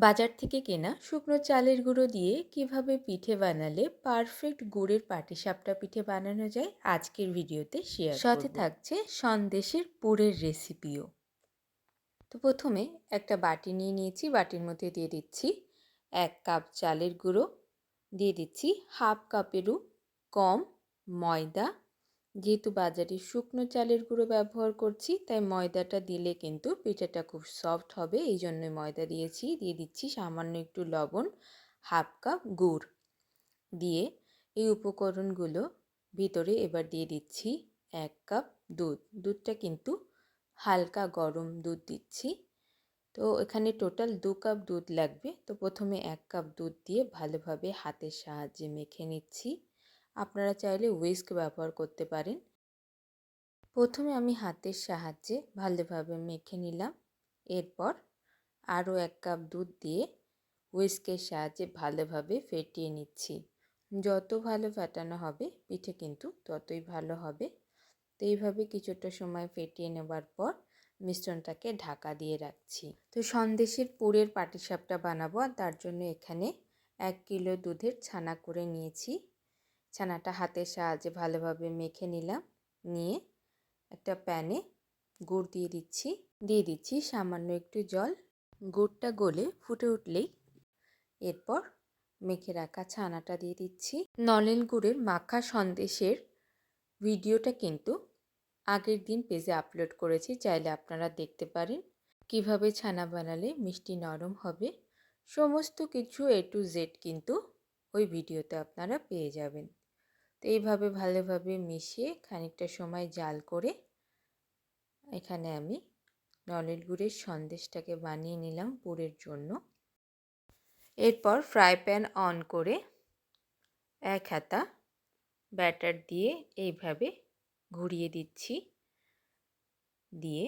বাজার থেকে কেনা শুকনো চালের গুঁড়ো দিয়ে কিভাবে পিঠে বানালে পারফেক্ট গুড়ের পাটিসাপটা পিঠে বানানো যায় আজকের ভিডিওতে শেয়ার করব। সাথে থাকছে সন্দেশের পুরের রেসিপিও। তো প্রথমে একটা বাটি নিয়ে নিয়েছি, বাটির মধ্যে দিয়ে দিচ্ছি 1 কাপ চালের গুঁড়ো, দিয়ে দিচ্ছি হাফ কাপেরও কম ময়দা। যেহেতু বাজারে শুকনো চালের গুঁড়ো ব্যবহার করছি তাই ময়দাটা দিলে কিন্তু পিঠাটা খুব সফট হবে, এই জন্য ময়দা দিয়েছি। দিয়ে দিচ্ছি সামান্য একটু লবণ, হাফ কাপ গুড় দিয়ে এই উপকরণগুলো ভিতরে এবার দিয়ে দিচ্ছি 1 কাপ দুধ। দুধটা কিন্তু হালকা গরম দুধ দিচ্ছি। তো এখানে টোটাল 2 কাপ দুধ লাগবে। তো প্রথমে 1 কাপ দুধ দিয়ে ভালোভাবে হাতের সাহায্যে মেখে নিচ্ছি। আপনারা চাইলে হুইস্ক ব্যবহার করতে পারেন। প্রথমে আমি হাতের সাহায্যে ভালোভাবে মেখে নিলাম। এরপর আরও 1 কাপ দুধ দিয়ে হুইস্কের সাহায্যে ভালোভাবে ফেটিয়ে নিচ্ছি। যত ভালো ফেটানো হবে পিঠে কিন্তু ততই ভালো হবে। তো এইভাবে কিছুটা সময় ফেটিয়ে নেবার পর মিশ্রণটাকে ঢাকা দিয়ে রাখছি। তো সন্দেশের পুরের পাটিসাপটা বানাবো, আর তার জন্য এখানে 1 কিলো দুধের ছানা করে নিয়েছি। ছানাটা হাতের সাহায্যে ভালোভাবে মেখে নিলাম। নিয়ে একটা প্যানে গুড় দিয়ে দিচ্ছি সামান্য একটু জল। গুড়টা গলে ফুটে উঠলেই এরপর মেখে রাখা ছানাটা দিয়ে দিচ্ছি। নলেন গুড়ের মাখা সন্দেশের ভিডিওটা কিন্তু আগের দিন পেজে আপলোড করেছি, চাইলে আপনারা দেখতে পারেন কিভাবে ছানা বানালে মিষ্টি নরম হবে। সমস্ত কিছু A to Z কিন্তু ওই ভিডিওতে আপনারা পেয়ে যাবেন। তো এইভাবে ভালোভাবে মিশিয়ে খানিকটা সময় জাল করে এখানে আমি নলেন গুড়ের সন্দেশটাকে বানিয়ে নিলাম পুরের জন্য। এরপর ফ্রাই প্যান অন করে 1 হাতা ব্যাটার দিয়ে এইভাবে ঘুরিয়ে দিচ্ছি। দিয়ে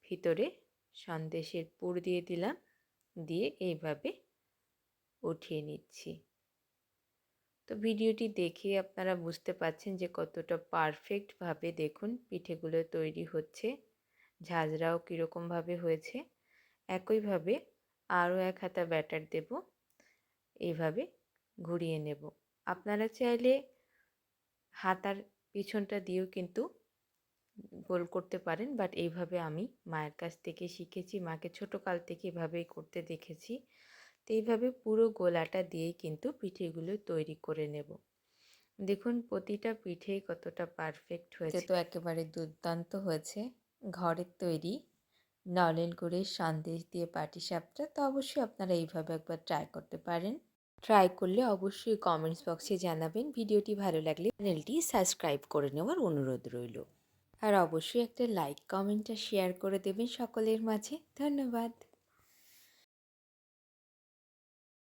ভিতরে সন্দেশের পুর দিয়ে দিলাম, দিয়ে এইভাবে উঠিয়ে নিচ্ছি। তো ভিডিওটি দেখে আপনারা বুঝতে পারছেন যে কতটা পারফেক্টভাবে দেখুন পিঠেগুলো তৈরি হচ্ছে। ঝাঁঝরাও কীরকমভাবে হয়েছে। একইভাবে আরও 1 হাতা ব্যাটার দেব, এইভাবে ঘুরিয়ে নেব। আপনারা চাইলে হাতার পিছনটা দিয়েও কিন্তু গোল করতে পারেন, বাট এইভাবে আমি মায়ের কাছ থেকে শিখেছি, মাকে ছোটোকাল থেকে এভাবেই করতে দেখেছি। তো এইভাবে পুরো গোলাটা দিয়েই কিন্তু পিঠেগুলো তৈরি করে নেব। দেখুন প্রতিটা পিঠেই কতটা পারফেক্ট হয়েছে। তো একেবারে দুর্দান্ত হয়েছে। ঘরের তৈরি নলেন গুড়ের সন্দেশ দিয়ে পাটিসাপটা। তো অবশ্যই আপনারা এইভাবে একবার ট্রাই করতে পারেন। ট্রাই করলে অবশ্যই কমেন্টস বক্সে জানাবেন। ভিডিওটি ভালো লাগলে চ্যানেলটি সাবস্ক্রাইব করে নেওয়ার অনুরোধ রইল। আর অবশ্যই একটা লাইক, কমেন্ট আর শেয়ার করে দেবেন সকলের মাঝে। ধন্যবাদ।